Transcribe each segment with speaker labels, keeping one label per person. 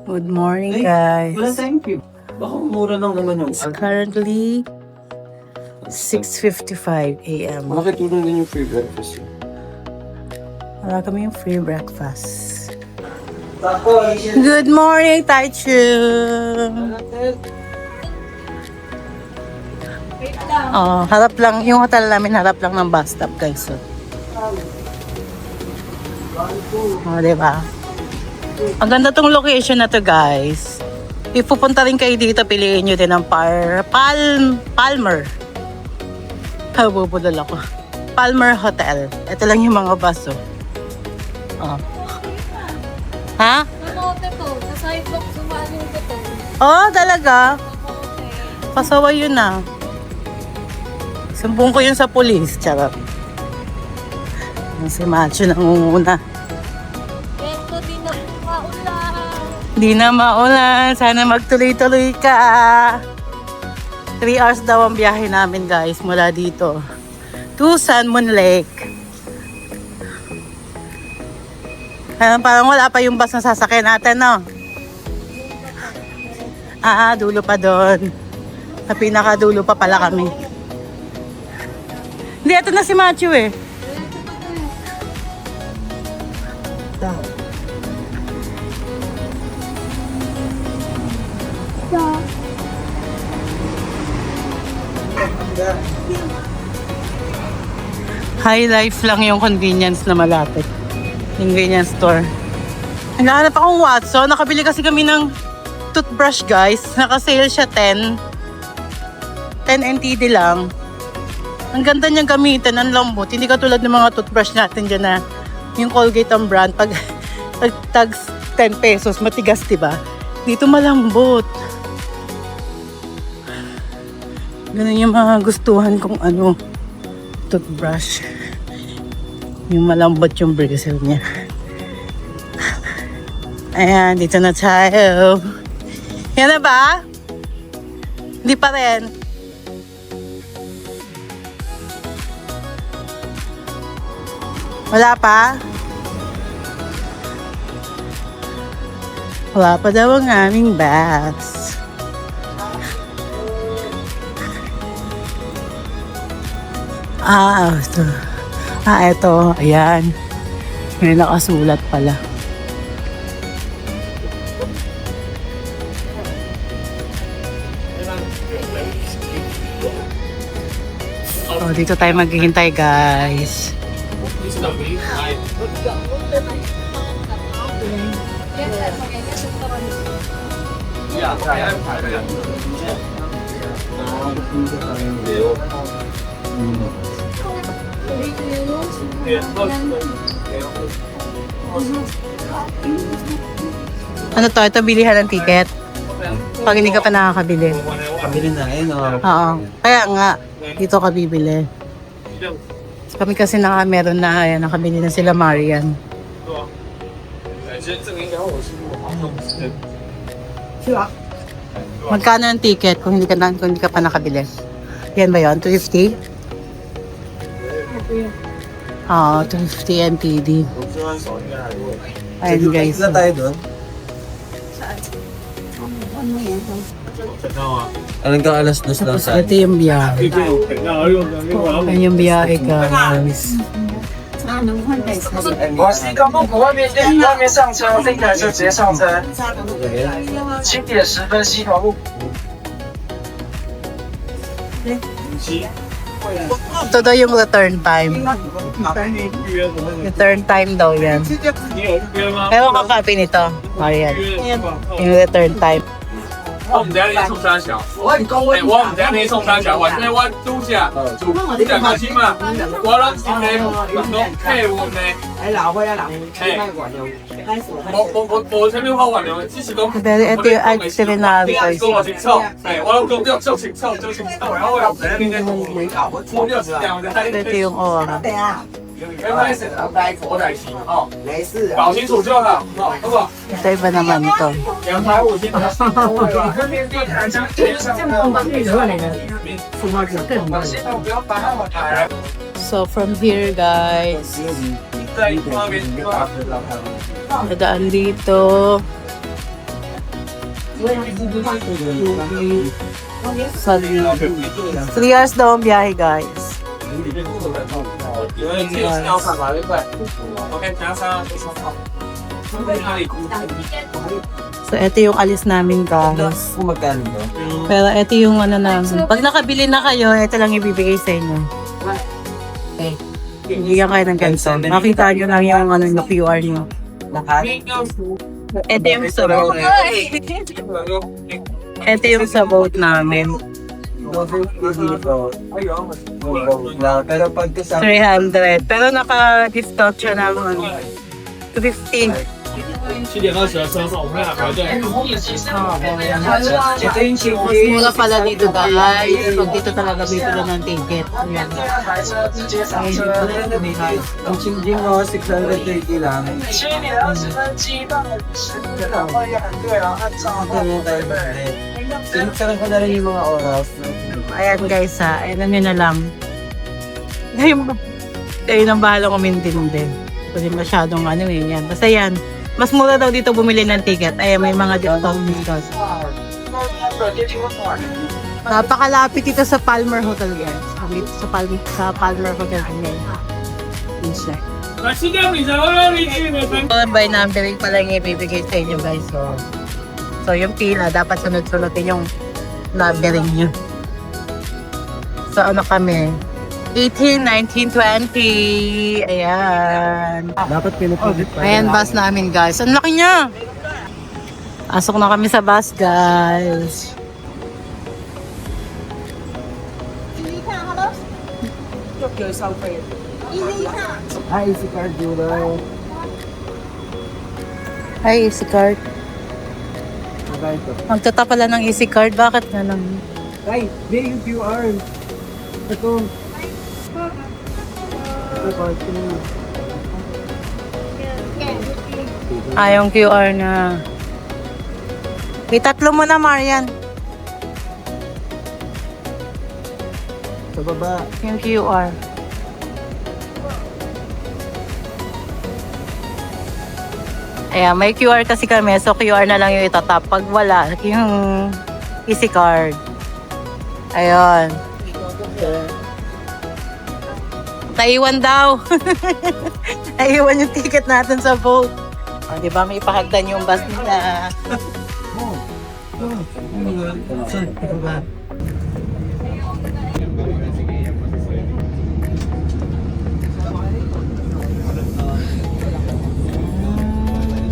Speaker 1: Good morning, guys.
Speaker 2: Wala tayong fee. Baka mura lang naman yung...
Speaker 1: It's currently 6:55 a.m.
Speaker 2: Bakit tulong din yung free breakfast?
Speaker 1: Wala kami yung free breakfast. Good morning, Taichung! Oh, harap lang. Yung hotel namin, harap lang ng bus stop, guys. So. Oh, diba? Ang ganda tong location na to, guys. If pupunta rin kayo dito, piliin nyo din ang Palmer. Bubudol ako. Palmer Hotel. Ito lang yung mga bus, oh. Oh. Ha?
Speaker 3: Namote to. Sa sidewalk, sumaling ko to.
Speaker 1: Oh, talaga?
Speaker 3: Namote.
Speaker 1: Pasaway yun na. Sumbong ko yun sa police. Charot. Si Macho nangunguna.
Speaker 3: Eto, di na maulan.
Speaker 1: Di na maulan. Sana magtuloy-tuloy ka. 3 hours daw ang biyahe namin, guys, mula dito to Sun Moon Lake. Parang wala pa yung bus na sasakyan natin, no? Dulo pa doon. Sa pinakadulo pa pala kami. Hindi, ito na si Macho eh. High Life lang yung convenience na malapit. Convenience store. Naghahanap akong Watson. Nakabili kasi kami ng toothbrush, guys. Naka-sale siya 10 NTD lang. Ang ganda niyang gamitin, ang lambot. Hindi katulad ng mga toothbrush natin dyan na yung Colgate ang brand. Pag tags 10 pesos, matigas, diba? Dito malambot. Ganun yung mga gustuhan kong toothbrush. Yung malambot yung bristle niya. Ayan, dito na tayo. Yan na ba? Hindi pa rin. Wala pa? Wala pa daw ang aming bags. Ito. Ito. Ayan. May nakasulat pala. Oh, dito tayo maghihintay, guys. Ano to? Ito bilihan ng ticket. Pag hindi ka pa nakakabili.
Speaker 2: Kabili na eh, no?
Speaker 1: Oo. Kaya nga, dito ka bibili. Kami kasi meron na, ayan, nakabili na sila Marian. Magkano yung ticket kung hindi ka pa nakabili? Yan ba yun? 250? Oo, 250 NTD. Ayun, guys.
Speaker 2: Na tayo doon? Alam ka alas 2 lang
Speaker 1: Tapos
Speaker 2: sa...
Speaker 1: ito yung biyahe. Ayun yung biyahe, guys.
Speaker 4: 我是一个路口外面上车，这台就直接上车。7点10分西头路。
Speaker 1: Ito daw yung return time. Return time daw yan. Ewan ka copy nito, Marian. Yung return time.
Speaker 5: 我们等下连送三小，我们等下连送三小，我这边我煮下，煮2块钱嘛，我让今天弄配碗呢，我前面花完了，只是讲，Pero
Speaker 1: ito yung itinerary ko.
Speaker 5: 跟我清楚，我要跟就清楚，然后我要等下明天我6时这样，我再带
Speaker 1: Ito yung oras.
Speaker 5: 刚开始我带齐哦，没事，搞清楚就好，好不好？
Speaker 1: Ito iba naman ito.
Speaker 5: 2台5斤的，So
Speaker 1: from here, guys,
Speaker 5: 在那边
Speaker 1: nadaan dito. Sorry. 3 hours daw ang biyahe, guys.
Speaker 5: 有人自己要干嘛？对不对？OK，加上多少号？哪里？
Speaker 1: So, ito yung alis namin, guys.
Speaker 2: Kung magkano to?
Speaker 1: Pero ito yung ano namin. Pag nakabili na kayo, ito lang ibibigay sa inyo. Okay. Bibigyan kayo ng ganito. Makita nyo lang yung ano, yung QR nyo. Ito yung sa boat. Ito yung sa boat namin.
Speaker 2: Pero pag kasama
Speaker 1: 300. Pero naka-discount siya ng 250.
Speaker 5: 7点20的车上，我们俩排队。
Speaker 2: ito yung cheap
Speaker 1: Mas mura pala dito, guys. Pag dito talaga bibili ng ticket. Ayan.
Speaker 4: 台车直接上车。
Speaker 2: Ang chinging mo, 630 lang.
Speaker 4: 7点20分激动10分的会员对了，按照
Speaker 2: Ito mo tayo magnet. Sinuksaran ko na rin yung mga oras.
Speaker 1: Ayan, guys, ha. Ayan nyo na lang. Kayo nang bahala kumintindi. Kasi masyadong ano eh. Yan. Basta yan. Mas mura daw dito bumili ng ticket. Ayan, may mga discount dito. Napakalapit dito sa Palmer Hotel, guys. Dito sa Palmer Hotel. Inside.
Speaker 5: 来，新疆比赛，2021年分。
Speaker 1: By numbering pala yung ibibigay sa inyo, guys. So yung pila, dapat sunod-sunodin yung numbering nyo. So, ano kami? 18, 19, 20. Ayan.
Speaker 2: Dapat pinupulit pa.
Speaker 1: Ayan, bus namin, guys. Ang laki niya! Asok na kami sa bus, guys.
Speaker 2: Ay, si Carduro.
Speaker 1: Ay, easy card.
Speaker 2: Diba ito?
Speaker 1: Magtata pala ng easy card. Bakit nga lang?
Speaker 2: Ay, di yung QR. Ito. Ito, parking.
Speaker 1: Yung QR na. Itatlo mo na, Marian.
Speaker 2: Sa baba.
Speaker 1: Yung QR. Ayan, may QR kasi kami. So, QR na lang yung itatap. Pag wala, yung easy card. Ayun. Naiwan daw. Naiwan yung ticket natin sa boat. Di ba may ipahagdan yung bus nila.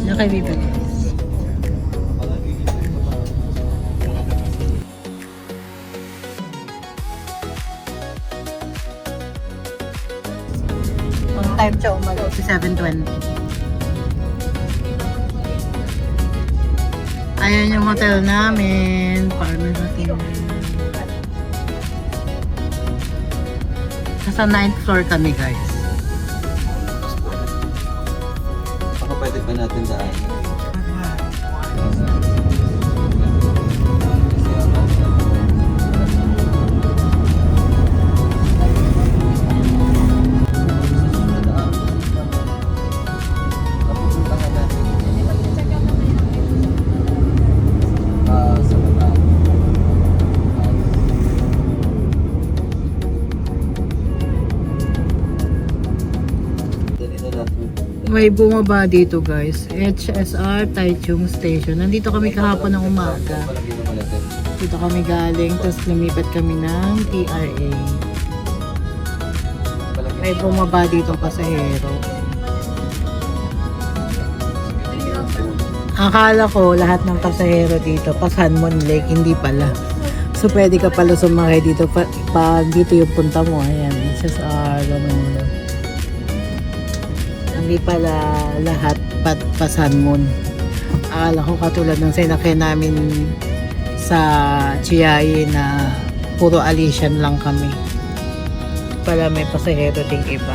Speaker 1: Ano kayo bibili? On time siya umalis, 7:20. Ayan yung hotel namin. Farmer Hotel. Nasa 9th floor kami, guys.
Speaker 2: Baka pwede pa natin daan.
Speaker 1: May bumaba dito, guys. HSR Taichung Station. Nandito kami kahapon ng umaga. Dito kami galing, tapos lumipat kami ng TRA. May bumaba dito pasahero. Akala ko lahat ng pasahero dito pa Sanmon Lake, hindi pala. So pwede ka pala sumakay dito pag dito yung punta mo. Ayan, HSR ganun. Hindi pala lahat pa Sanmon. Akala ko katulad ng sinakyan namin sa Chiayi na puro Alisian lang kami. Pala may pasahero ding iba.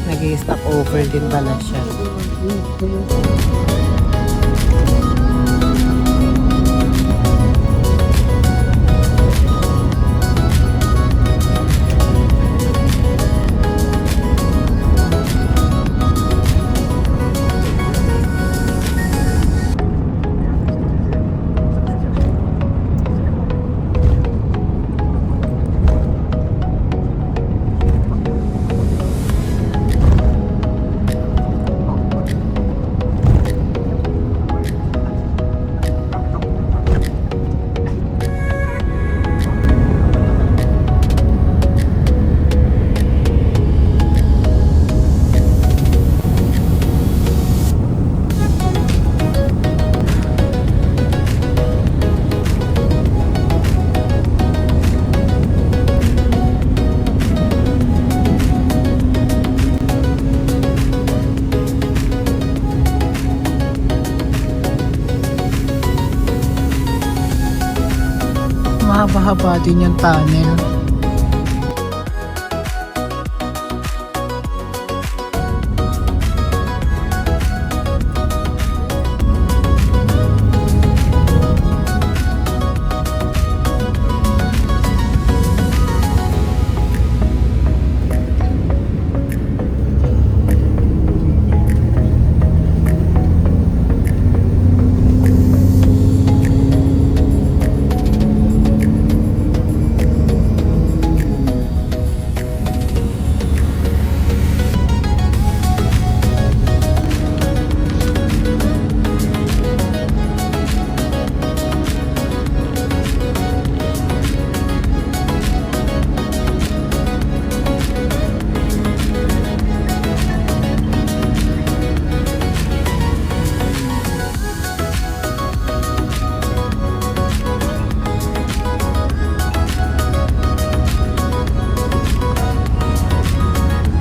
Speaker 1: Nag-stop over din pala siya. mahaba-haba din yung tunnel.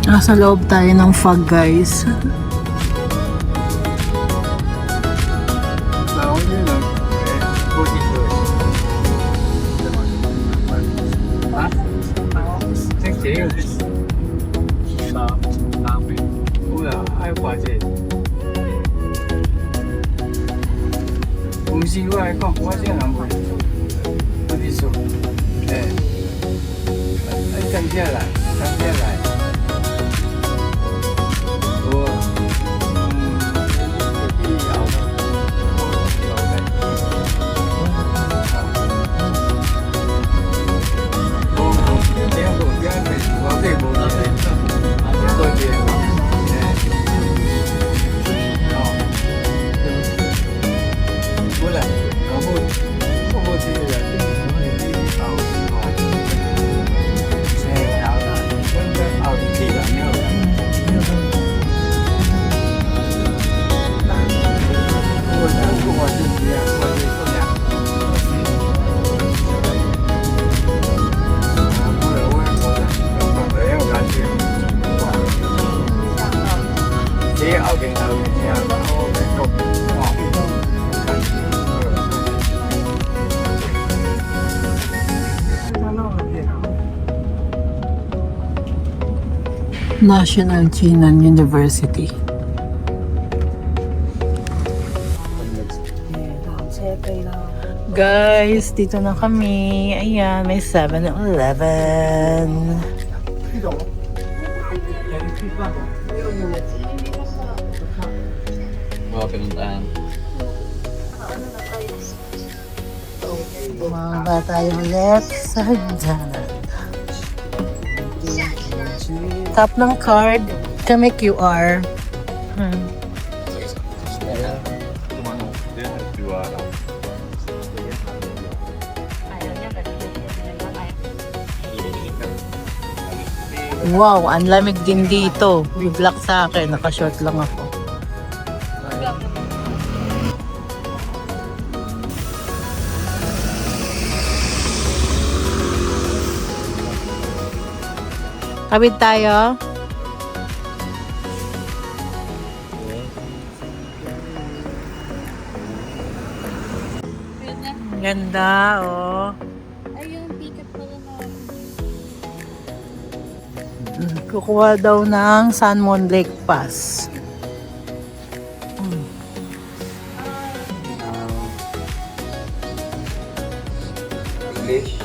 Speaker 1: Nasa loob tayo ng fog, guys. National Jinan University. Guys, dito na kami. Ayan, may 7-Eleven.
Speaker 2: Mga pinuntahan.
Speaker 1: Bumaba tayo ulit sa hagdanan. Tap ng card, kami QR. Wow, ang lamig din dito. Biblock sa akin, naka-short lang ako. Kabit tayo. Ganda, oh.
Speaker 3: Ay, yung ticket pala na.
Speaker 1: Kukuha daw ng Sanmon Lake Pass.
Speaker 2: English?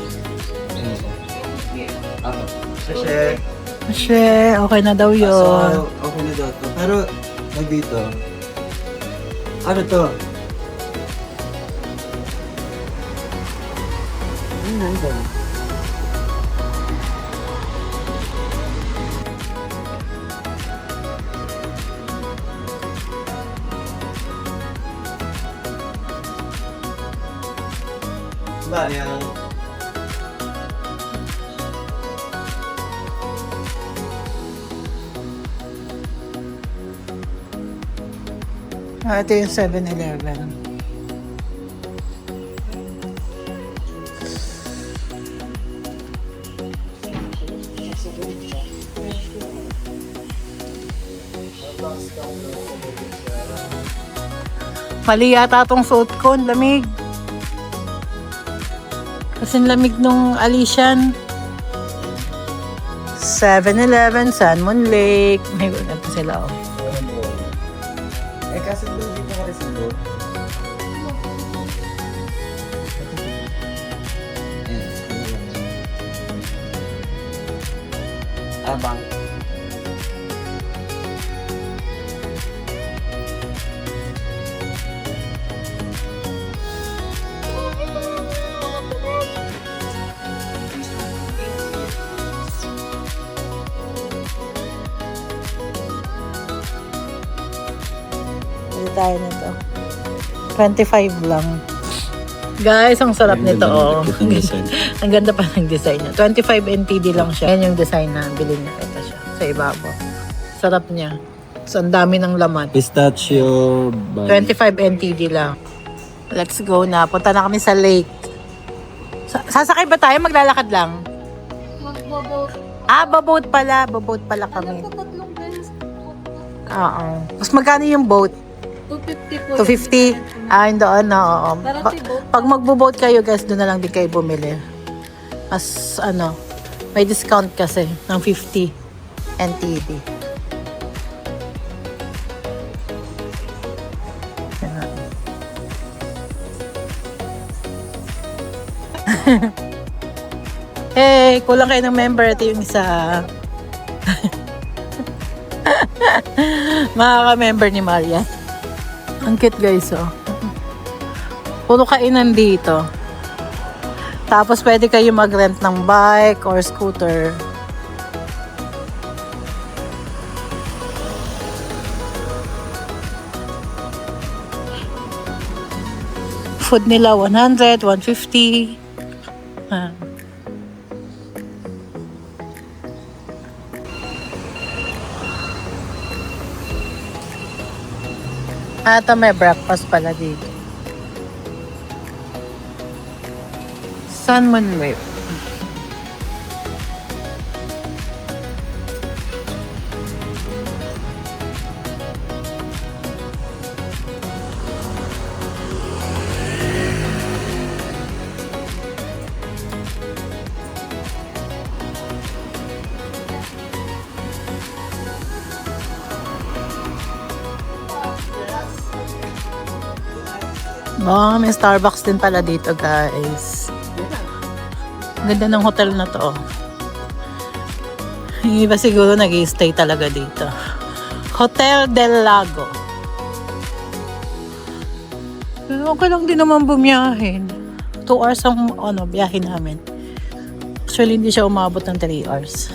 Speaker 2: Kasi,
Speaker 1: Kasi, okay na daw yun.
Speaker 2: so, okay na daw to. Pero, dito, ano to? Ba, yan.
Speaker 1: Ito yung 7-Eleven. Mali yata itong suot ko, ang lamig. Kasi lamig nung Alician. 7-Eleven, Sanmon Lake. May wala pa sila, oh.
Speaker 2: Eh, kasi ito hindi ko makasibo. Abang.
Speaker 1: Pili tayo nito. 25 lang. Guys, ang sarap nito, oh. Ang ganda pa ng design niya. 25 NTD lang siya. Yan yung design na bilhin niya. Ito siya, sa ibabaw. Sarap niya. So, ang dami ng laman.
Speaker 2: Pistachio.
Speaker 1: 25 NTD lang. Let's go na. Punta na kami sa lake. Sasakay ba tayo? Maglalakad lang?
Speaker 3: Magbo-boat.
Speaker 1: Baboat pala. Baboat pala kami.
Speaker 3: Alam ko 3 beses.
Speaker 1: Oo. Mas magkano yung boat?
Speaker 3: 250 po.
Speaker 1: 250? Yung doon, oo.
Speaker 3: Parati boat.
Speaker 1: Pag magbo-boat kayo, guys, doon na lang din kayo bumili. Mas, may discount kasi ng 50 NTD. Hey, kulang kayo ng member. Ito yung isa. Makaka-member ni Maria. Ang cute, guys, oh. Puro kainan dito. Tapos pwede kayo mag-rent ng bike or scooter. Food nila 100, 150. Ito may breakfast pala dito. Sanmon Lake. May Starbucks din pala dito, guys. Ganda ng hotel na to. Yung iba siguro nag-i-stay talaga dito. Hotel del Lago. Pero okay lang din naman bumiyahin. 2 hours ang biyahe namin. Actually, hindi siya umabot ng 3 hours.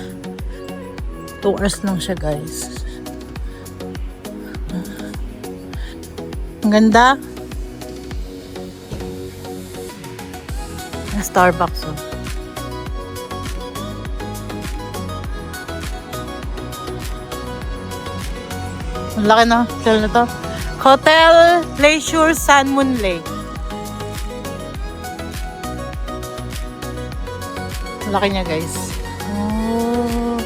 Speaker 1: 2 hours lang siya, guys. Ang ganda. Starbucks, oh. Ang laki na hotel na to. Hotel Leisure Sanmon Lake. Ang laki niya, guys. Oh,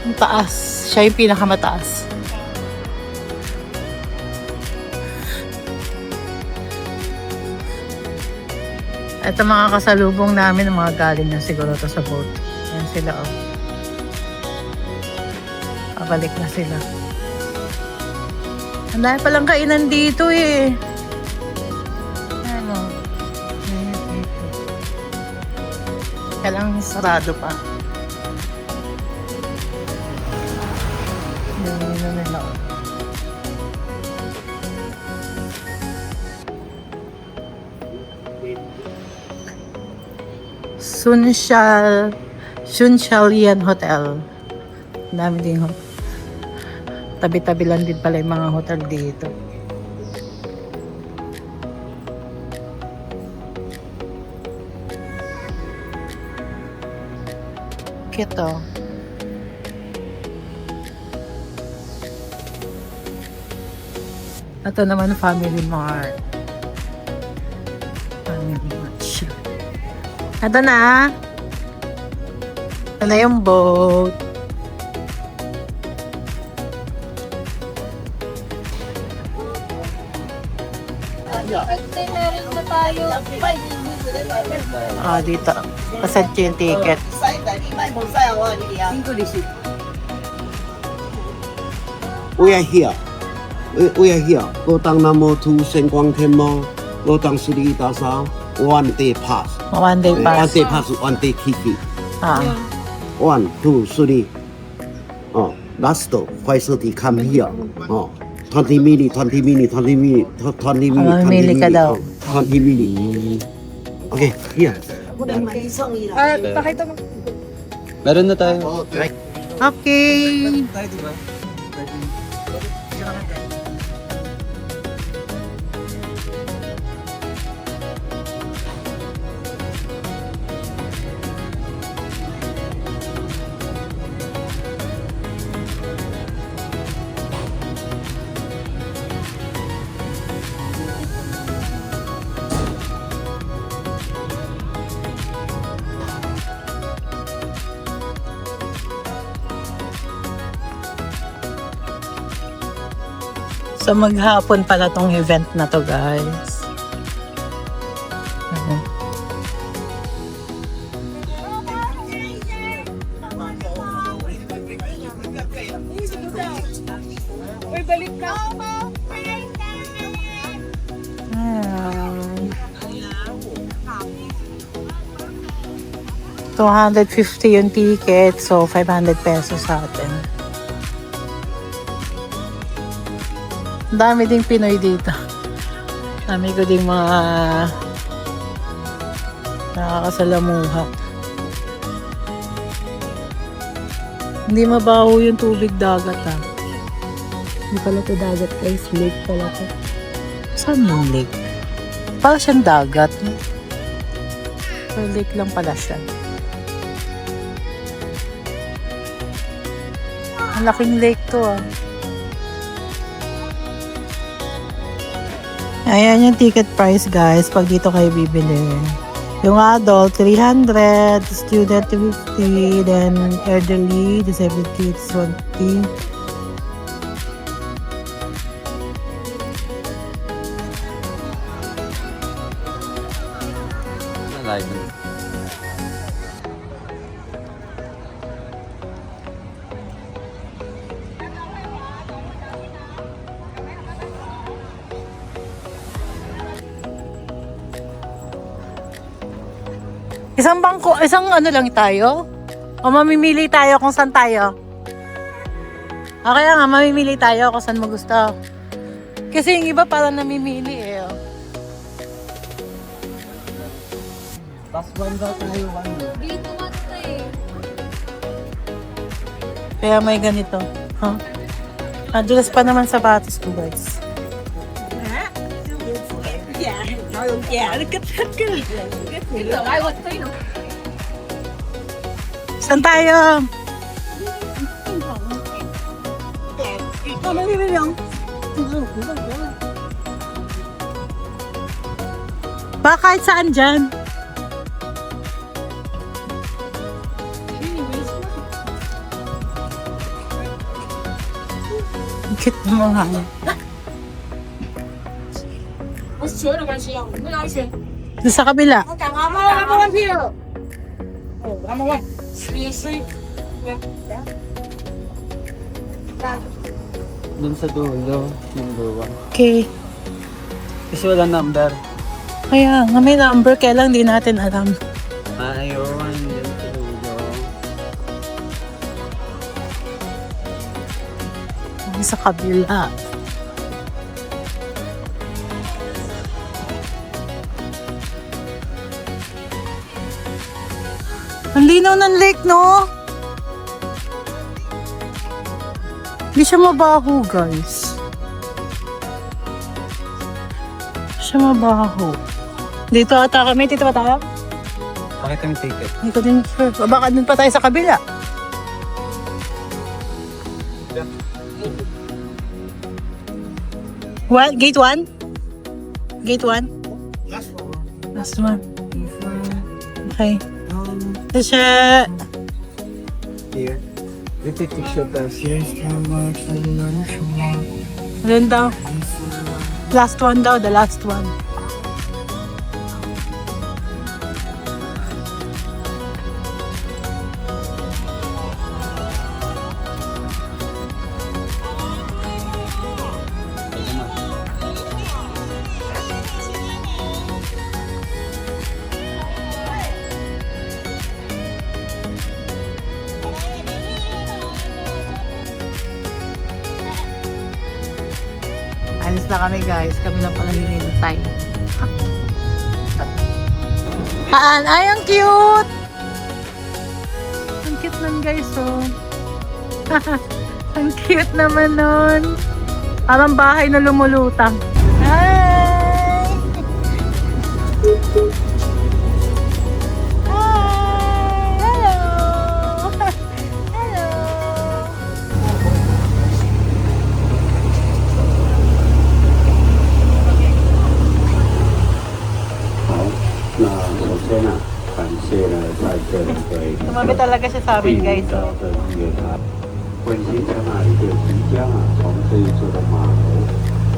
Speaker 1: ang taas. Siya yung pinakamataas. Ito mga kasalubong namin, mga galing na siguro to sa boat. Ayan sila, oh. Pabalik na sila. Ang dami palang kainan dito, eh. Ano? Kailangan sarado pa. Yung nila, oh. Sunshalian Hotel. Dami din ho. Tabi-tabi lang din pala yung mga hotel dito. Cute, oh. Ito naman Family Mart. Family Mart siya. Ito na. Ito na yung boat.
Speaker 3: Birthday meron na tayo.
Speaker 1: Dito. Pasad yung ticket.
Speaker 6: We are here. We are here. 我当那么图星光天吗？我当是你打啥？One day pass.
Speaker 1: One day
Speaker 6: One
Speaker 1: pass.
Speaker 6: day pass. One day kiki.
Speaker 1: 啊，
Speaker 6: One, two, three. Last. 快速地 come here. 20 minutes, 20 minutes, 20 minutes, 20 minutes, 20
Speaker 1: Mamimili ka daw.
Speaker 6: 20 minutes. Okay, here.
Speaker 3: Pakita mo.
Speaker 2: Meron na tayo.
Speaker 1: Okay.
Speaker 2: Tayo, di ba?
Speaker 1: So maghapon pala tong event na to, guys.
Speaker 3: Uy, balik ka.
Speaker 1: Ayan. 250 yung ticket, so 500 pesos sa atin. Ang dami ding Pinoy dito. Dami ko ding mga nakakasalamuha. Hindi mabaho yung tubig dagat, ha. Hindi pala ito dagat, guys. Lake pala ito. Saan yung lake? Parang siyang dagat. Pero lake lang pala siya. Ang laking lake to, ah. Ayan yung ticket price, guys, pag dito kayo bibili. Yung adult, 300, student, 50, then elderly, disabled kids, 20. Isang bangko, isang ano lang tayo? O mamimili tayo kung saan tayo? Okay nga, mamimili tayo kung saan mo gusto. Kasi yung iba parang namimili eh. Oh.
Speaker 2: Last one daw tayo.
Speaker 3: Dito man na eh.
Speaker 1: Kaya may ganito. Huh? Adulas pa naman sapatos ko, guys. Saan tayo? Baka kahit saan dyan. Ang cute ng mga hangin. Doon sa kabila.
Speaker 2: Dun sa dulo. Number 1.
Speaker 1: Okay.
Speaker 2: Kasi wala number.
Speaker 1: Kaya nga may number, kaya lang di natin alam.
Speaker 2: Ayun. Dun sa dulo.
Speaker 1: Sa kabila. Ang linaw ng lake, no? Hindi siya mabaho, guys. Siya mabaho. Dito ata kami. Dito ba tayo?
Speaker 2: Pakita yung ticket.
Speaker 1: Hindi ko din sure. Baka dun pa tayo sa kabila. What? Gate 1? Gate 1? Last one. Okay. Kasi,
Speaker 2: Here. We take picture first. Yes,
Speaker 1: alin daw? Last one daw, the last one. Alis na kami guys. Kami lang pala hinihintay. Ay, ang cute! Ang cute nun guys, oh. Ang cute naman nun. Parang bahay na lumulutang. Hi! Hi! Hello! Hello!
Speaker 6: 好，那首先呢，感谢呢，在这里对
Speaker 1: Tumabi talaga siya sa amin guys,
Speaker 6: 的
Speaker 1: oh.
Speaker 6: 这个他温馨城啊，一个即将啊从这一座的码头，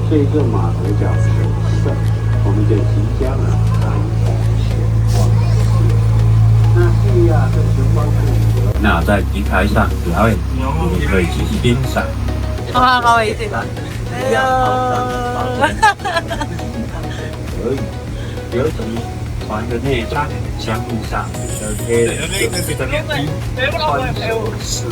Speaker 6: 这个码头叫神圣，我们就即将啊开通玄光寺。那对呀，这玄光寺。那在平台上表演，你可以去欣赏。
Speaker 1: Nakakawaitin. Hello!
Speaker 6: 尤其船的内张箱路上有贴着这个穿手式。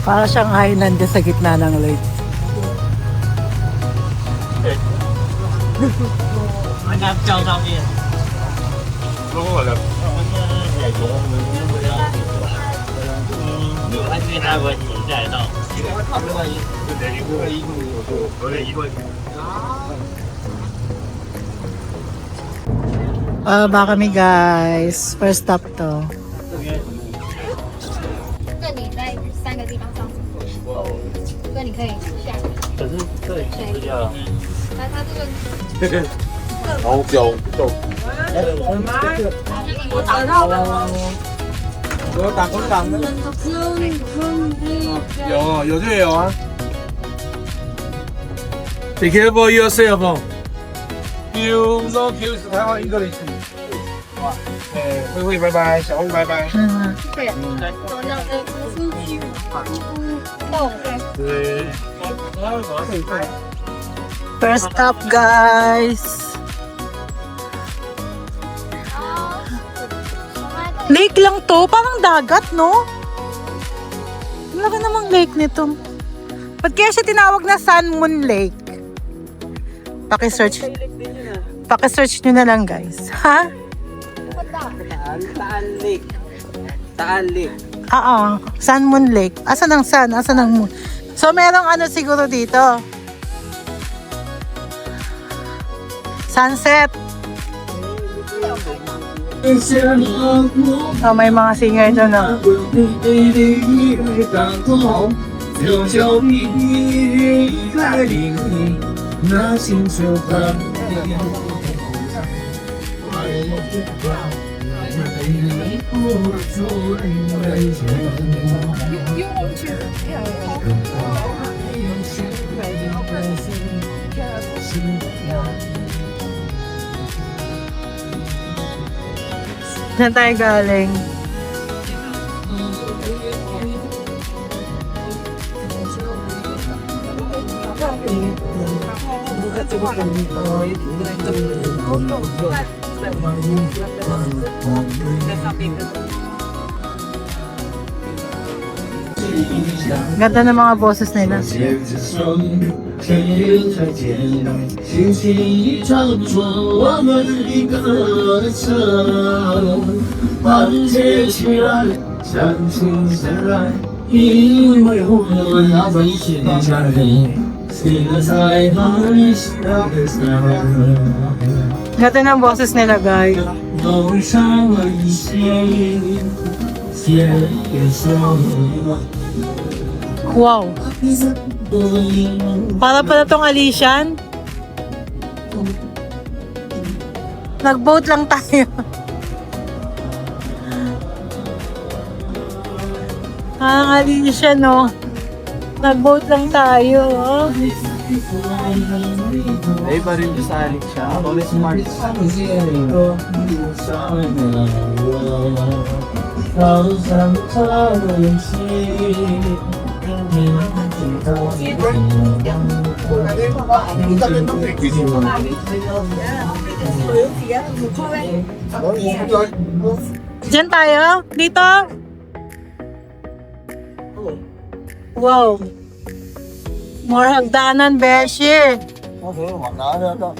Speaker 1: Para siyang island sa gitna ng lake. Ba kami guys. First stop to.
Speaker 3: 这里在3个地方上这你可以下。可是这里是要。它这个。
Speaker 5: 好久就
Speaker 3: 我找到了。
Speaker 5: 有打工党的，有就有啊。Be careful yourself. You no kills 台湾一个人。哇，慧慧拜拜，小红拜拜。
Speaker 3: 对。
Speaker 5: 对。
Speaker 1: First stop guys. Lake lang to. Parang dagat, no? Ang laki namang lake nito. Ba't kaya siya tinawag na Sun Moon Lake? Paki-search. Paki-search nyo na lang guys. Ha?
Speaker 2: Saan lake? Saan lake?
Speaker 1: Oo. Sun Moon Lake. Asan ang sun? Asan ang moon? So, merong ano siguro dito. Sunset. Oh, may mga singer dyan, no? Saan tayo galing? Ganda ng mga boses nila.
Speaker 7: 天再见，轻轻一张桌，我们一个城，团结起来，相亲相爱，因为我们要在一起家人，谁在海下的山，
Speaker 1: Ganda ng boses nila, guys.
Speaker 7: 楼上一线，牵手。
Speaker 1: Wow. Para pala tong Alician. Nag-boat lang tayo. Ah, Alicia, no? Nag-boat lang tayo, oh.
Speaker 2: Ay, pa rin sa Alicia. Ako may smart.
Speaker 1: Diyan tayo? Dito? Wow. More hagdanan, Beshi.
Speaker 2: Okay, makakala ka.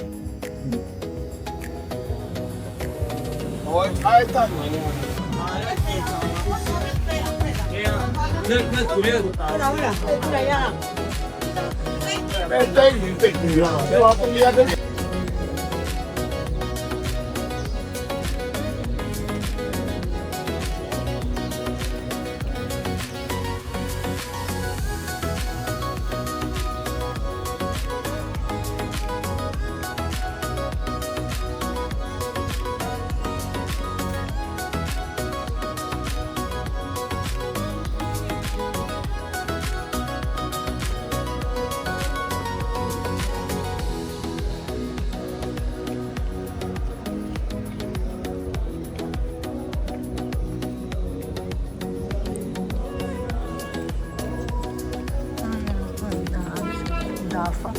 Speaker 1: Dafa.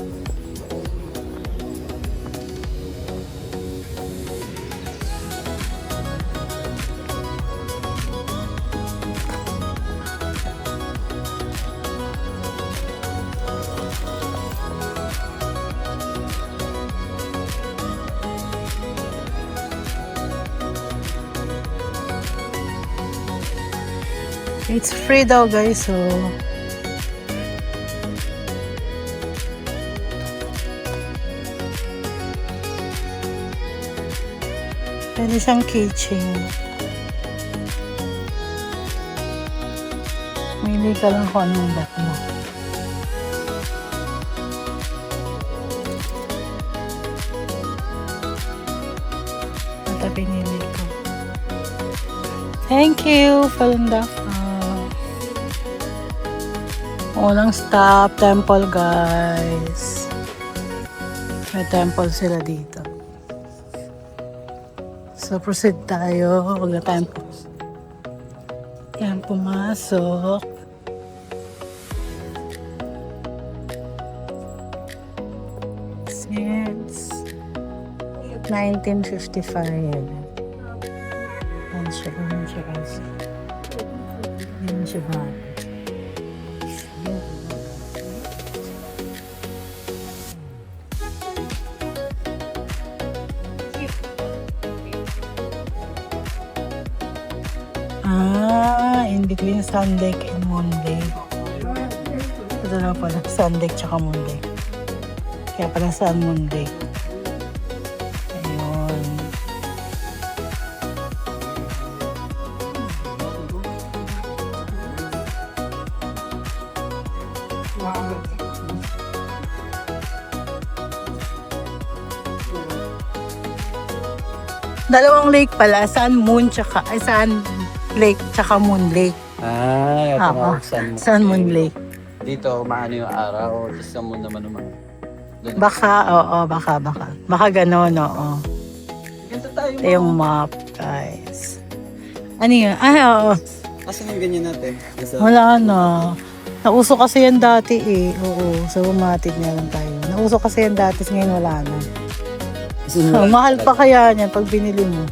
Speaker 1: It's free daw, guys, so pwede siyang keychain. Mili ka lang kung anong bet mo. Ito pinili ko. Thank you, Falundafa. Walang stop, temple, guys. May temple sila dito. So, proceed tayo. Huwag na tayong pumasok. Since 1955. Yan siya. Yan siya ba? In between Sun Lake and Moon Lake. Ito na pala, Sun Lake tsaka Moon Lake. Kaya pala Sun Moon Lake. Ayun. Dalawang lake pala, Sun Moon tsaka, Sun Lake tsaka Moon Lake.
Speaker 2: Ah, ito
Speaker 1: Oo,
Speaker 2: nga.
Speaker 1: Sun Moon Lake.
Speaker 2: Dito, maano yung araw. Tapos sa moon naman naman.
Speaker 1: Baka, oo, baka. Baka ganon, oo.
Speaker 2: Ganito tayo.
Speaker 1: Ito yung map, guys. Ano yun? Ay, oo.
Speaker 2: Asan yung ganyan natin?
Speaker 1: Wala na. Nauso kasi yan dati eh. Oo, so bumatid na lang tayo. Nauso kasi yan dati, ngayon wala na. Mahal pa kaya niyan pag binili mo.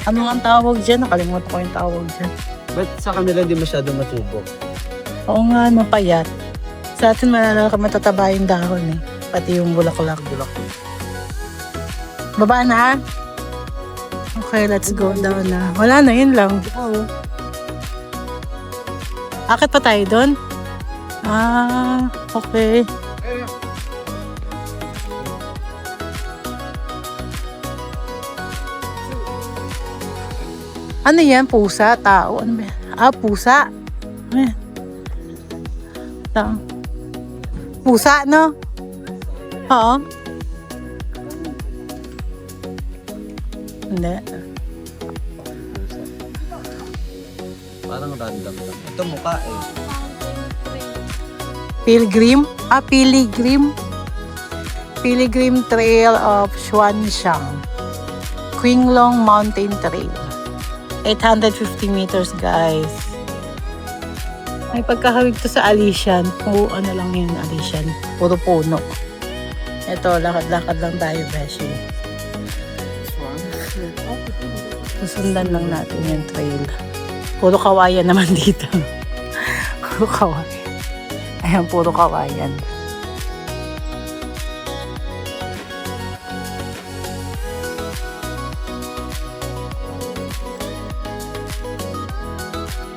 Speaker 1: Ano ang tawag dyan? Nakalimutan ko yung tawag dyan.
Speaker 2: Ba't sa kanila di masyado matubok?
Speaker 1: Oo nga, mapayat. Sa atin matataba yung dahon eh. Pati yung bulaklak. Baba na? Okay, let's go down na. Wala na, yun lang. Akit pa tayo doon? Ah, okay. Ano yan? Pusa? Tao? Ano ba yan? Ah, pusa. Ano yan? Tao. Pusa, no? Oo. Hindi.
Speaker 2: Parang random lang. Ito mukha eh.
Speaker 1: Pilgrim? Pilgrim Trail of Xuanshang. Qinglong Mountain Trail. 850 meters, guys. May pagkahawig to sa Alishan. Ano lang yun, Alishan. Puro puno. Ito, lakad-lakad lang tayo, Beshi. Susundan lang natin yung trail. Puro kawayan naman dito. Puro kawayan. Ayan, puro kawayan.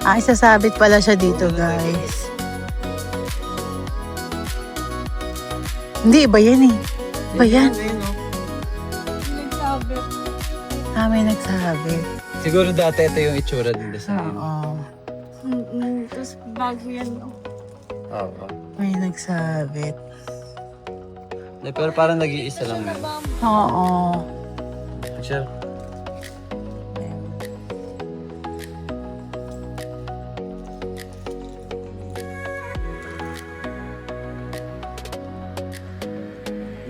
Speaker 1: Ay, sasabit pala siya dito, guys. Hindi, iba yan eh. Iba yan. May nagsabi.
Speaker 2: Siguro dati ito yung itsura din sa
Speaker 1: Oo.
Speaker 3: Tapos bago yan.
Speaker 2: Oo.
Speaker 1: May nagsabit.
Speaker 2: Pero parang nag-iisa lang yun.
Speaker 1: Oo.
Speaker 2: Sure.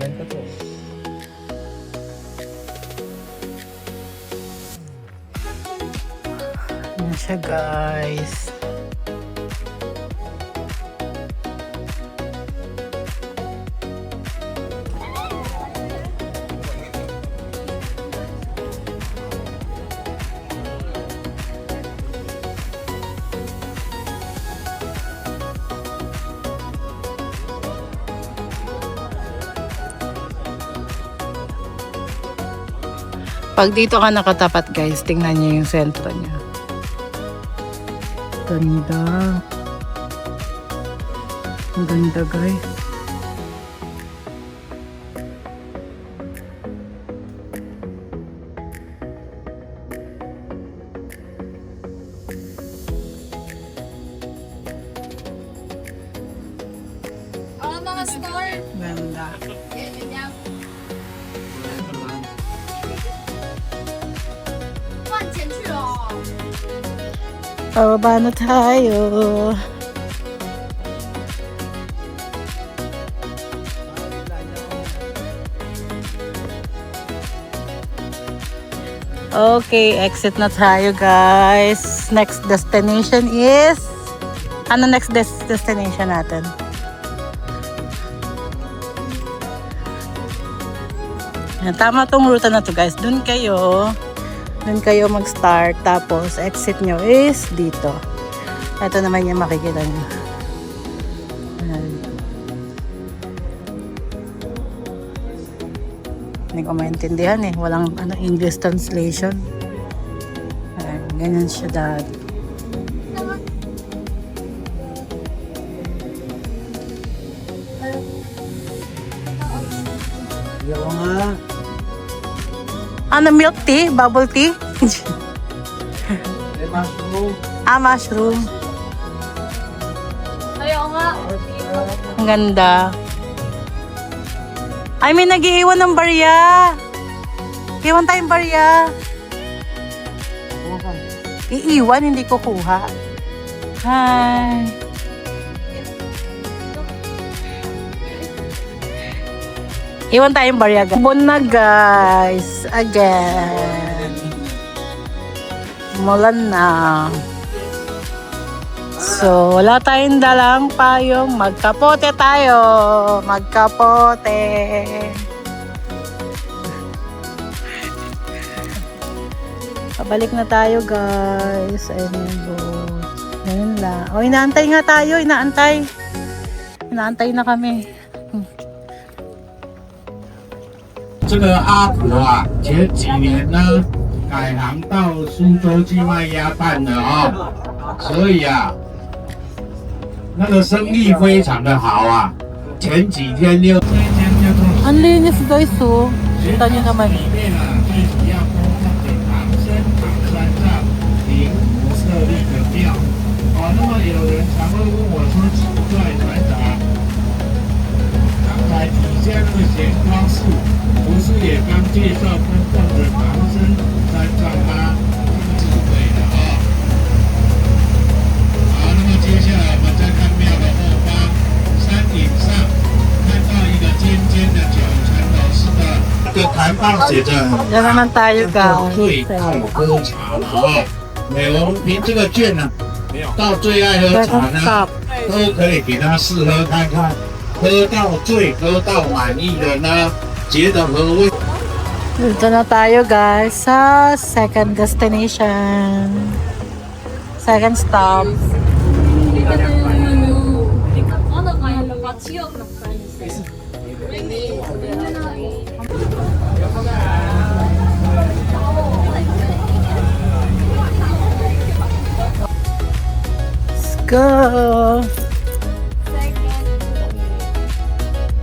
Speaker 2: Ganda to.
Speaker 1: Yan siya, guys. Pag dito ka nakatapat, guys, tingnan niyo yung sentro niya. Ganda. Ang ganda, guys.
Speaker 3: Oh, mga store.
Speaker 1: Ganda.
Speaker 3: Ganyan.
Speaker 1: Pababa na tayo. Okay, exit na tayo, guys. Next destination is... Ano next destination natin? Yan, tama tong ruta na to, guys. Doon kayo mag-start. Tapos, exit nyo is dito. Ito naman yung makikita nyo. Ayan. Hindi ko maintindihan eh. Walang English translation. Ayan, ganyan siya dati.
Speaker 2: Ayaw nga.
Speaker 1: Ano, milk tea? Bubble tea?
Speaker 2: May mushroom.
Speaker 1: Mushroom.
Speaker 3: Ayaw nga.
Speaker 1: Ang ganda. Ay, may nag-iiwan ng barya. Iwan tayong barya. Iiwan, hindi ko kuha. Hi. Iwan tayong barya. Bun na, guys. Again. Mulan na. So, wala tayong dalang payong. Magkapote tayo. Magkapote. Pabalik na tayo, guys. Ayun yung boat. Ayun lang. O, inaantay nga tayo. Inaantay. Inaantay na kami.
Speaker 6: 这个阿婆啊，前几年呢改行到苏州去卖鸭蛋的哦，所以啊，那个生意非常的好啊。前几天又这一间叫做
Speaker 1: Ang linis, guys, oh. Kita nyo naman.
Speaker 6: 里面啊，最主要播放的唐僧唐三藏灵不设立的庙。哦，那么有人常会问我说，奇怪船长，刚才底下那个闲光寺。 不是也刚介绍跟奉着唐僧三藏吗？智慧的啊！
Speaker 7: 个摊贩写着
Speaker 1: Diyan naman tayo, guys.
Speaker 7: 最爱喝茶了哦。美容凭这个券呢，到最爱喝茶
Speaker 1: Second
Speaker 7: 呢
Speaker 1: stop.，
Speaker 7: 都可以给他试喝看看，喝到醉、喝到满意的呢，觉得何味？
Speaker 1: Dito na tayo, guys, sa second destination. Second stop. Let's go.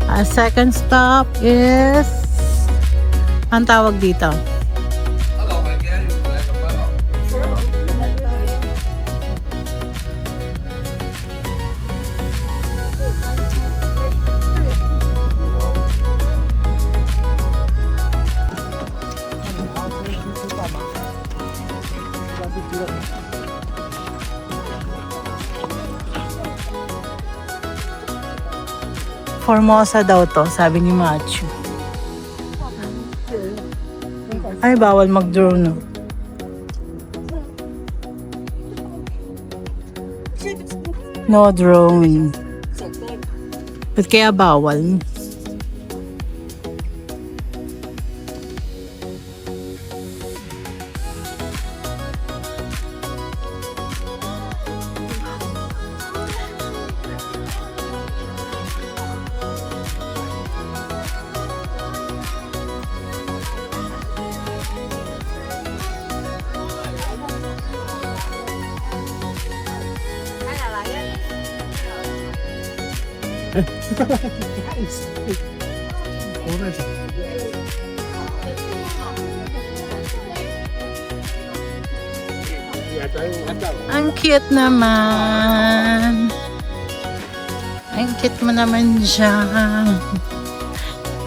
Speaker 1: Our second stop is ang tawag dito. Formosa daw to, sabi ni Machu. Ay, bawal mag-drone, no? No drone. Ba't kaya bawal? Ang cute naman. Ang cute mo naman dyan.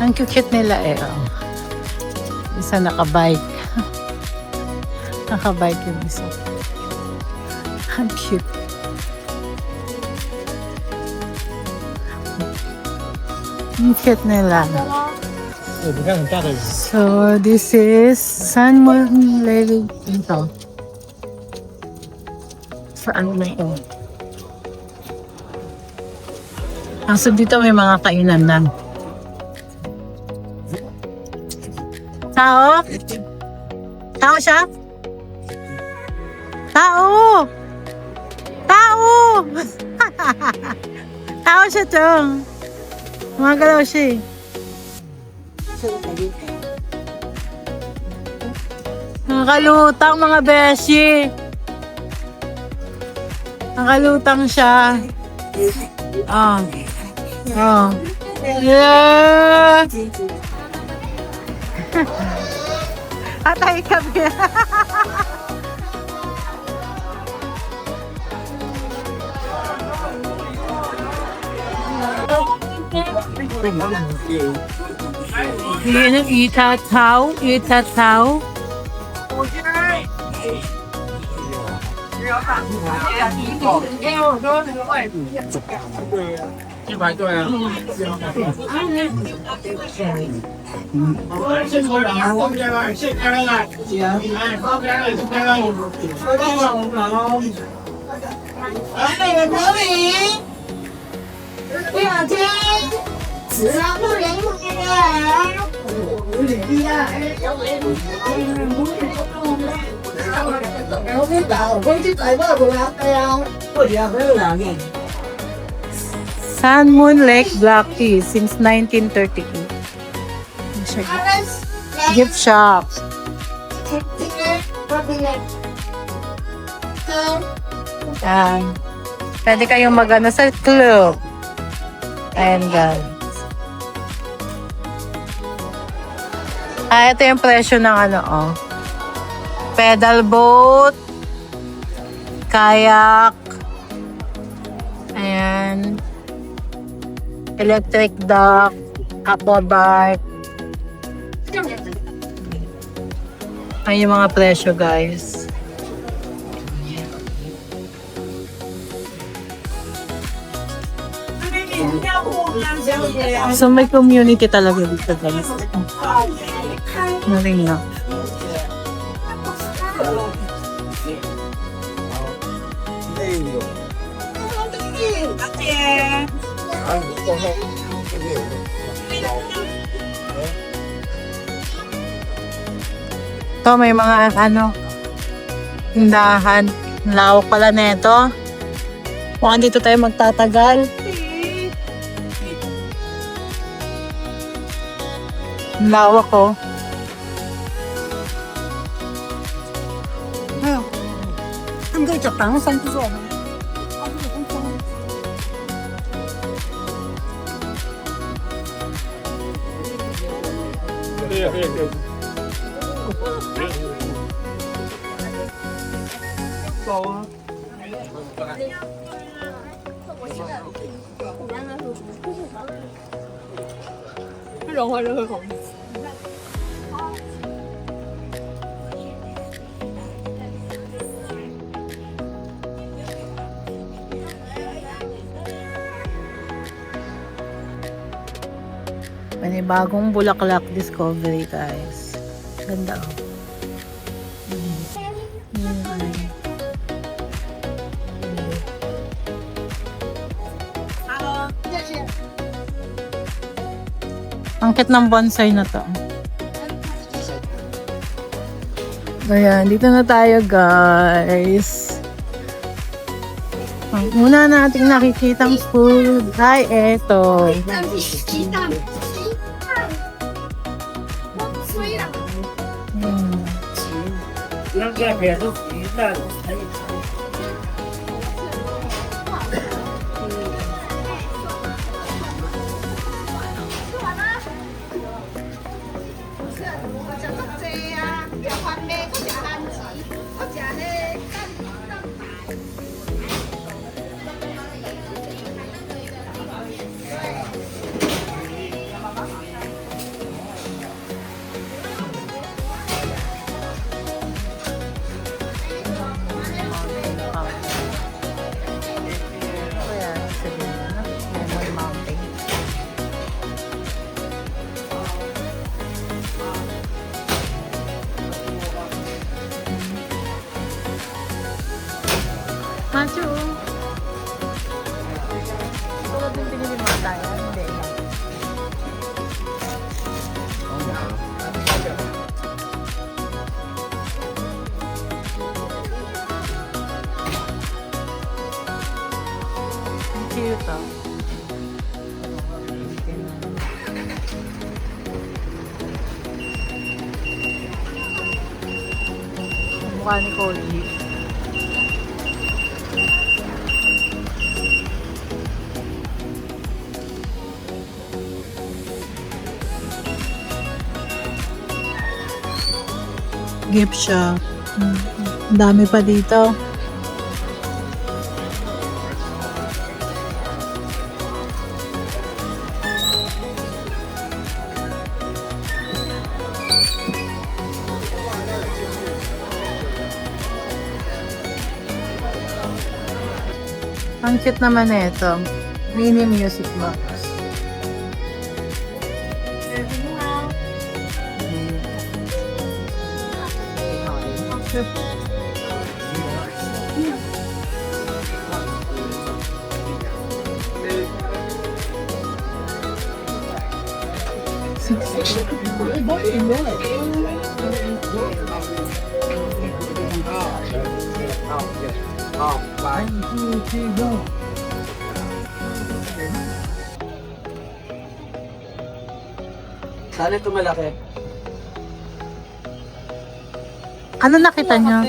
Speaker 1: Ang cute nila eh. Oh. Isa nakabike. Nakabike yung isa. Ang cute. Ang cute nila. So, this is San Juan Lake. Ito. Saan na ito? So, dito may mga kainan na. Tao? Tao siya? Tao! Tao! Tao siya, Chong. Magalaw siya eh. Nakalutang mga beshi. Nakalutang siya. Oh. Oh. Yeah. Atay kami. Yan ang itataw. Itataw. San Moon Lake Black Tea since 1938. Gift shop. Pwede kayong magano sa club. Ayan guys. Ito yung presyo ng ano oh. Pedal boat, kayak, ayan, electric dock, aqua bike. Ayan yung mga presyo guys. So may community talaga dito guys. Naring na. Ito may mga ano, tindahan. Lawak pala nito. Mukhang dito tayo magtatagal. Lawak oh. May bagong bulaklak discovery guys. Ganda oh. Ang cute ng bonsai na to. Ayan, dito na tayo guys. Ang una nating nakikitang food ay eto. Macho. Tulad ng pinili mo tayo. Hindi. Ang cute oh. Mukha ni Koji. Gift shop. Ang dami pa dito. Ang cute naman ito. Mini music box.
Speaker 2: Sana ito malaki.
Speaker 1: Ano nakita nyo?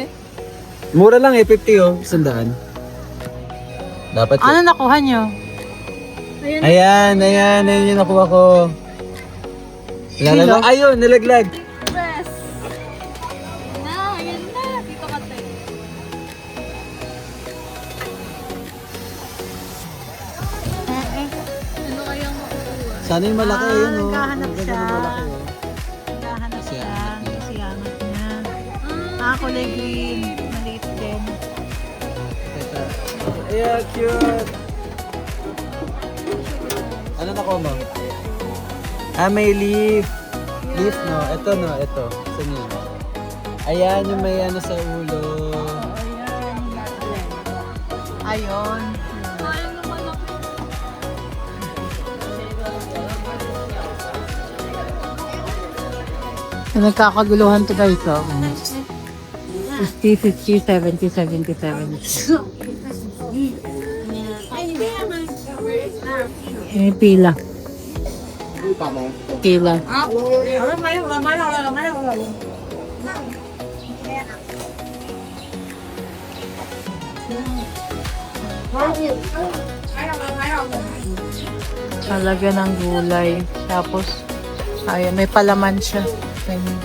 Speaker 2: Mura lang eh, 50 oh, 100. Dapat
Speaker 1: Ano nakuha nyo?
Speaker 2: Ayan yung nakuha ko.
Speaker 1: Kilo?
Speaker 2: Ayun, nalaglag.
Speaker 3: Dress. Na, ayan na. Dito ka tayo. Ano kayang makukuha?
Speaker 2: Sana yung malaki yun oh.
Speaker 1: Naghahanap
Speaker 2: Ang ganda
Speaker 1: siya.
Speaker 2: ng malaki, oh.
Speaker 1: Naghahanap
Speaker 2: Kasi
Speaker 1: siya.
Speaker 2: angat niya.
Speaker 1: Kasi angat niya. Kulay green. Maliit din.
Speaker 2: Ayan, cute. Ano na ko, ma'am? May leaf. Leaf, no? Ito, no? Ito. Saan yun? Ayan, yung may ano sa ulo.
Speaker 1: Ayun. Nagkakaguluhan to guys, oh. 50, 50, 70, 77. Eh, pila. Pila. Talaga ng gulay. Tapos, ayun, may palaman siya. Ayun.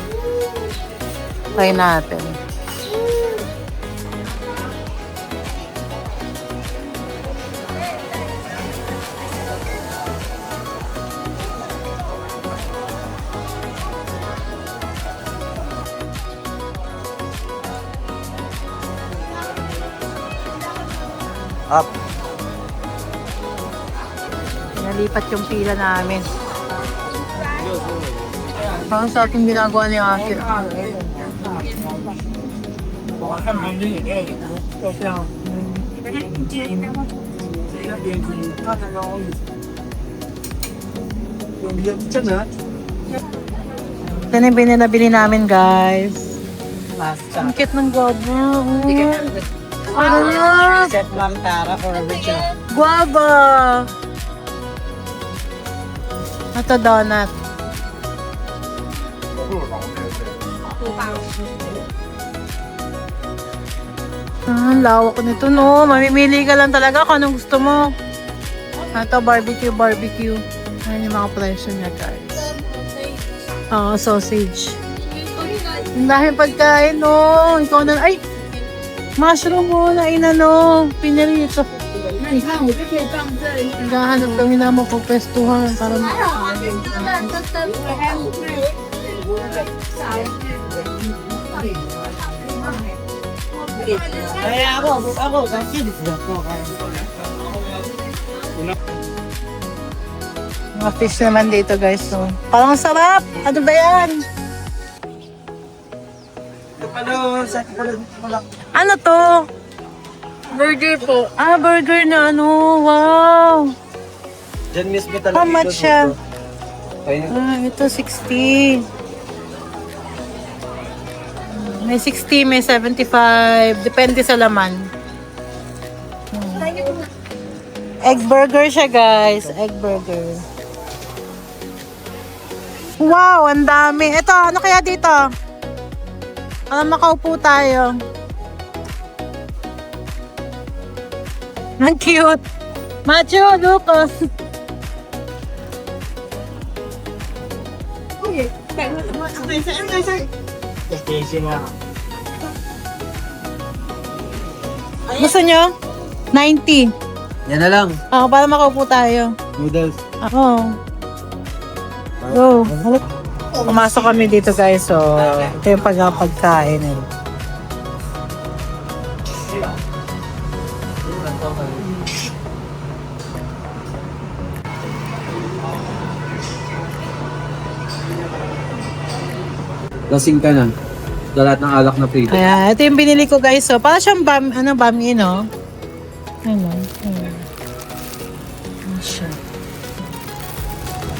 Speaker 1: Try natin.
Speaker 2: Up.
Speaker 1: Nalipat yung pila namin. Parang sa ating ginagawa ni Ate. Ito na yung binilabili namin, guys. Ang cute ng guava. Ano?
Speaker 2: Set lang tara or original.
Speaker 1: Guava! Ito donut. Ang lawak nito, no? Mamimili ka lang talaga kung anong gusto mo. Ito, barbecue. Ayan yung mga presyo niya, guys. Oo, sausage. Ang dahil pagkain, no? Ikaw na, ay! Mushroom mo na inano, pinarito. Naghahanap kami na mapapwestuhan para
Speaker 2: Kaya ako, kasi dito ako.
Speaker 1: mga fish naman dito, guys. So, parang sarap! Ano ba yan? Ano to? Burger po. Ah, burger na ano. Wow!
Speaker 2: Diyan mismo talaga.
Speaker 1: How much siya?
Speaker 2: Ayun.
Speaker 1: Ah, ito 60. May 60, may 75. Depende sa laman. Egg burger siya, guys. Egg burger. Wow, ang dami. Ito, ano kaya dito? Para makaupo tayo. Ang cute. Macho, Lucas. Gusto nyo? 90.
Speaker 2: Yan na lang.
Speaker 1: Ako, para makaupo tayo.
Speaker 2: Noodles.
Speaker 1: Ako. Go. Pumasok kami dito, guys. So, ito yung pagkain.
Speaker 2: Lasing ka na. Sa lahat ng alak na prito.
Speaker 1: Kaya, ito yung binili ko, guys. So, parang siyang bami, no? Ano? Ano siya?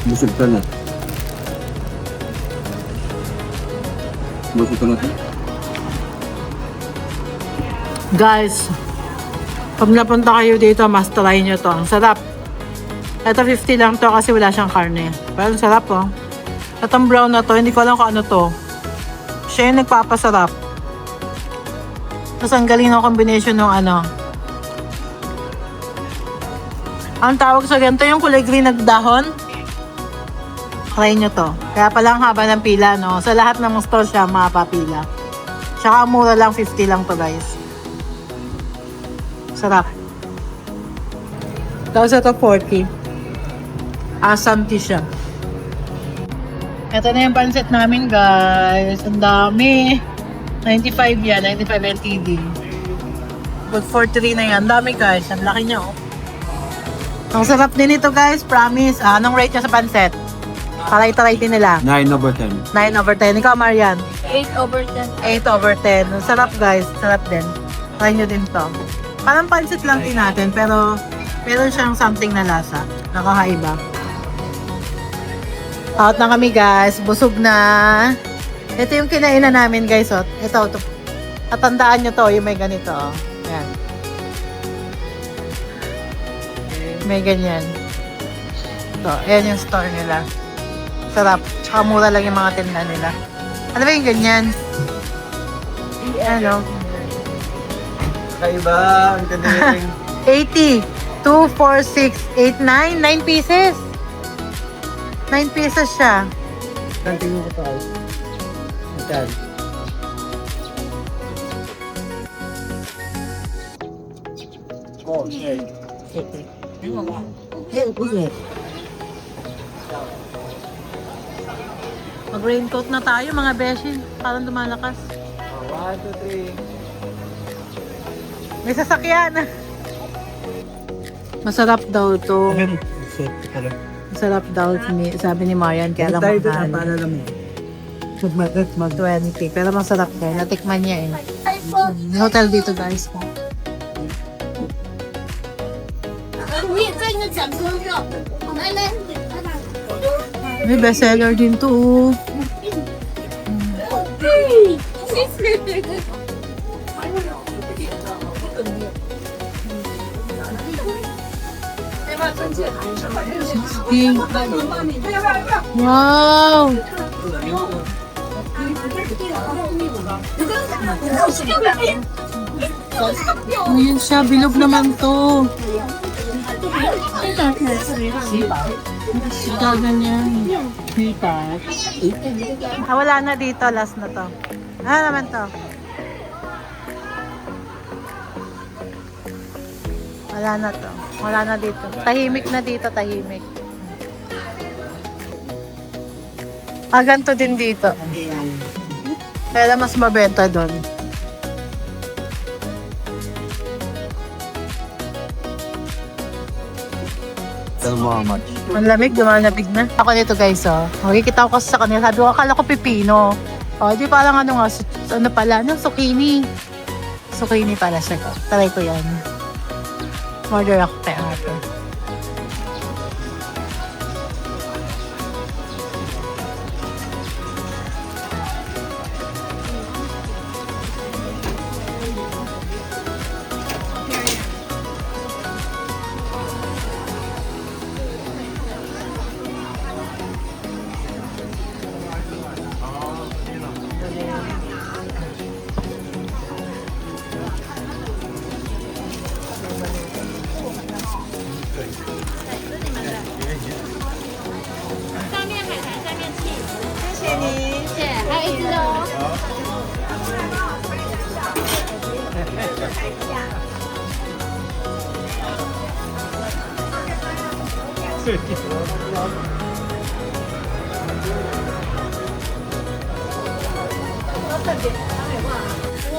Speaker 2: Busog ka na. Busog ka na.
Speaker 1: Guys, pag napunta kayo dito, mas try nyo to. Ang sarap. Ito 50 lang to kasi wala siyang karne. Pero ang sarap, oh. Itong brown na to, hindi ko alam kung ano to. Siya yung nagpapasarap. Tapos ang galing ng combination ng ano. Ang tawag sa ganito yung kulay green na dahon. Try nyo to. Kaya pala ang haba ng pila, no? Sa lahat ng store siya, mapapila. Tsaka mura lang, 50 lang to, guys. Sarap. Tapos ito 40. Asamti siya. Ito na yung pancit namin, guys. Ang dami. 95 yan. 95 LTD. Good for 3 na yan. Ang dami, guys. Ang laki niya, oh. Ang sarap din ito guys, promise. Anong rate niya sa pancet? Para itaray din nila.
Speaker 2: 9/10.
Speaker 1: 9/10. Ikaw, Marian?
Speaker 3: 8/10.
Speaker 1: 8/10. Ang sarap guys, sarap din. Try nyo din to. Parang pancit lang din natin, pero meron siyang something na lasa. Nakakaiba. Out na kami guys, busog na. Ito yung kinainan namin guys. Oh. Ito. Tatandaan nyo to, yung may ganito. Oh. Yan. May ganyan. Ito, ayan yung store nila. Sarap. Tsaka mura lang yung mga tinda nila. Ano ba yung ganyan? Ano?
Speaker 2: Kaiba, ang galing.
Speaker 1: 80. 2, 4, 6, 8, 9. 9 pieces. 9 pieces siya.
Speaker 2: Kanting mo ko to. Itan.
Speaker 1: Mag-raincoat na tayo mga beshi. Parang lumalakas.
Speaker 2: 1, 2, 3.
Speaker 1: May sasakyan. Masarap daw to. Masarap daw, sabi ni Marian. Kaya lang
Speaker 2: Tayo doon,
Speaker 1: mahal.
Speaker 2: paalala mo.
Speaker 1: 20. Pero masarap ko. Natikman niya eh. May hotel dito guys.
Speaker 3: 你这个讲说要，来，
Speaker 1: May bestseller din to. Wow! Ayan siya, bilog naman to. Ganyan. Wala na dito, last na to. Ano naman to? Wala na to. Wala na dito. Tahimik na dito, tahimik. Ganito din dito. Kaya mas mabenta doon.
Speaker 2: Tell mo how much.
Speaker 1: Ang lamig, dumalamig na. Ako nito guys, oh. Makikita ko kasi sa kanila. Sabi ko, akala ko pipino. O, di parang ano nga, ano pala, no? Zucchini. Zucchini pala siya. Try ko yan. Order ako kay ate.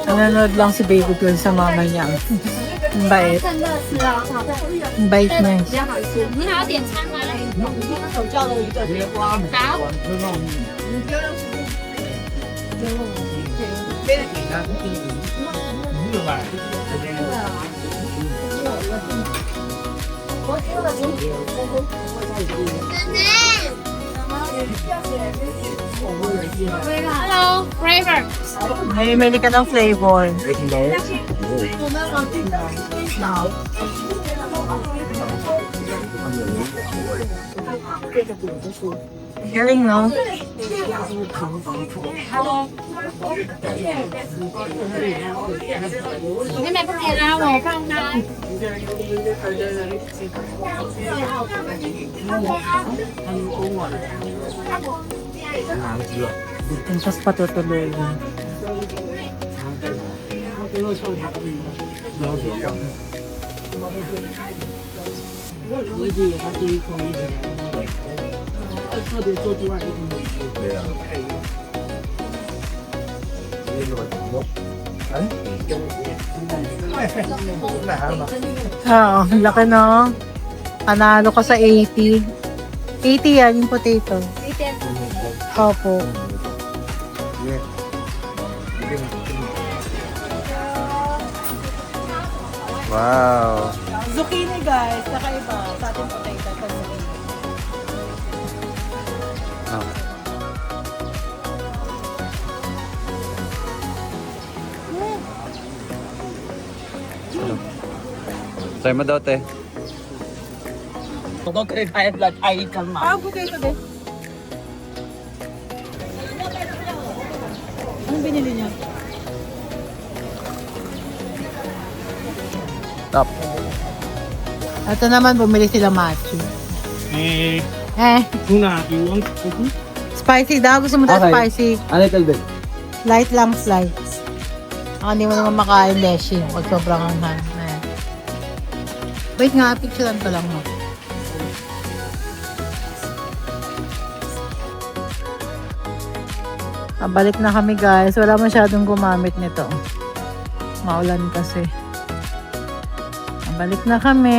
Speaker 1: Nanonood lang si baby girl sa mama niya. Ang bait.
Speaker 3: 真的是啊，
Speaker 1: Ang bait niya.
Speaker 3: 比较好吃。你还要点餐吗？好。 Hello, flavor.
Speaker 1: May mili ka ng flavor. Galing, no?
Speaker 3: 妹妹不点啊，我放开。
Speaker 1: Tapos patutuloy. Oo, laki no? Panalo ka sa 80. 80 yan yung potato.
Speaker 3: 1点。
Speaker 1: Opo.
Speaker 2: Wow.
Speaker 1: Zucchini guys, kakaiba sa ating potato pag zucchini.
Speaker 2: Oh. Try mo daw, te.
Speaker 1: Ah, potato din. Anong binili niya?
Speaker 2: Top.
Speaker 1: Ito naman, bumili sila machi. Eh. Spicy daw. Gusto mo daw
Speaker 2: Okay.
Speaker 1: spicy?
Speaker 2: A little bit.
Speaker 1: Light lang slice. Hindi mo naman makain leshi. Huwag sobrang anghang. Ayan. Wait nga, picturean ko lang mo. Balik na kami guys. Wala masyadong gumamit nito. Maulan kasi. Balik na kami.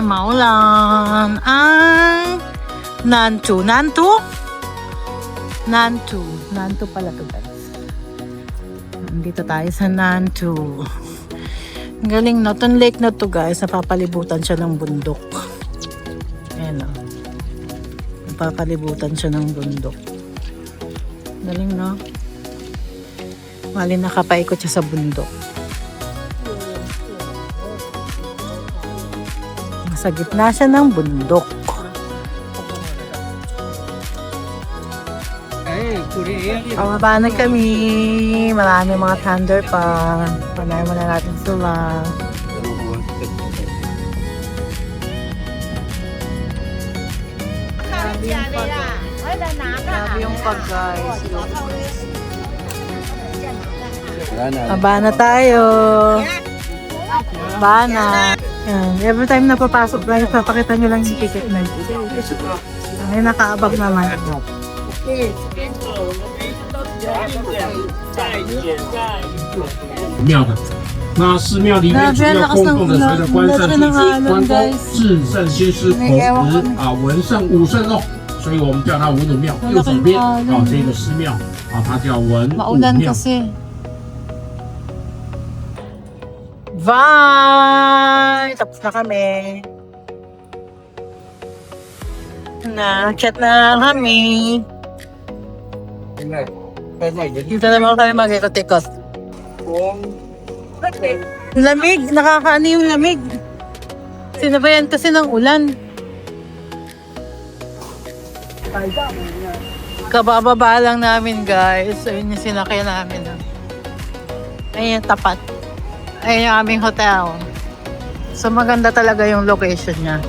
Speaker 1: Maulan. Ang Nantu. Nantu? Nantu. Nantu pala to guys. Nandito tayo sa Nantu. Ang galing na. Itong lake na to guys. Napapalibutan siya ng bundok. Ayan o. Napapalibutan siya ng bundok. Galing no? Mali nakapaikot siya sa bundok. Sa gitna siya ng bundok. Pababa na kami. Marami mga thunder pa. Panayin muna natin sila. Grabe yung pag guys. Baba na tayo. Baba na. Yan. Every time na papasok guys, papakita nyo lang yung ticket na dito. Ay, nakaabag naman.
Speaker 7: 庙的。那寺庙里面主要供奉的随着关圣帝君、关公、至圣先师孔子文圣武圣哦，所以我们叫它文武庙。右手边这个寺庙它叫文武
Speaker 1: Maulan
Speaker 7: 庙。
Speaker 1: kasi. Bye! Tapos na kami. Na-chat na kami. Dito naman kami mag-ikot-ikot. Lamig! Nakakaano yung lamig. Sinabayan kasi ng ulan. Kabababa lang namin guys. Ayun yung sinakyan namin. Ayun yung tapat. Ayun yung aming hotel. So maganda talaga yung location niya.